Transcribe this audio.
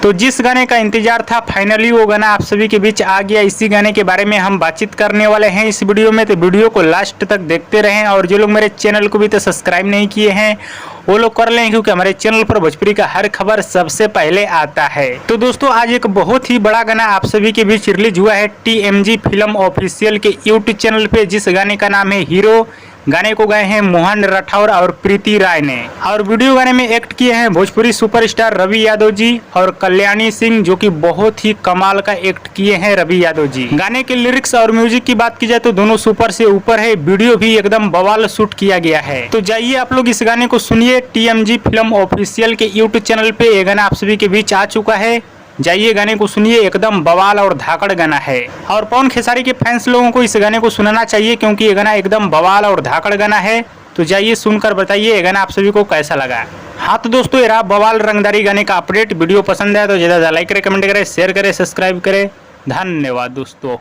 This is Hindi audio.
तो जिस गाने का इंतजार था फाइनली वो गाना आप सभी के बीच आ गया। इसी गाने के बारे में हम बातचीत करने वाले हैं इस वीडियो में, तो वीडियो को लास्ट तक देखते रहें। और जो लोग मेरे चैनल को भी तो सब्सक्राइब नहीं किए हैं वो लोग कर लें, क्योंकि हमारे चैनल पर भोजपुरी का हर खबर सबसे पहले आता है। तो दोस्तों आज एक बहुत ही बड़ा गाना आप सभी के बीच रिलीज हुआ है TMG फिल्म ऑफिशियल के यूट्यूब चैनल पे, जिस गाने का नाम है हीरो। गाने को गाए हैं मोहन राठौर और प्रीति राय ने, और वीडियो गाने में एक्ट किए हैं भोजपुरी सुपरस्टार रवि यादव जी और कल्याणी सिंह, जो कि बहुत ही कमाल का एक्ट किए हैं रवि यादव जी। गाने के लिरिक्स और म्यूजिक की बात की जाए तो दोनों सुपर से ऊपर है। वीडियो भी एकदम बवाल शूट किया गया है। तो जाइए आप लोग इस गाने को सुनिए। TMG फिल्म ऑफिशियल के यूट्यूब चैनल पे ये गाना आप सभी के बीच आ चुका है। जाइए गाने को सुनिए, एकदम बवाल और धाकड़ गाना है। और पवन खेसारी के फैंस लोगों को इस गाने को सुनना चाहिए, क्योंकि ये गाना एकदम बवाल और धाकड़ गाना है। तो जाइए सुनकर बताइए ये गाना आप सभी को कैसा लगा। हाँ तो दोस्तों ये रहा बवाल रंगदारी गाने का अपडेट। वीडियो पसंद आया तो ज़्यादा लाइक करें, कमेंट करें, शेयर करें, सब्सक्राइब करें। धन्यवाद दोस्तों।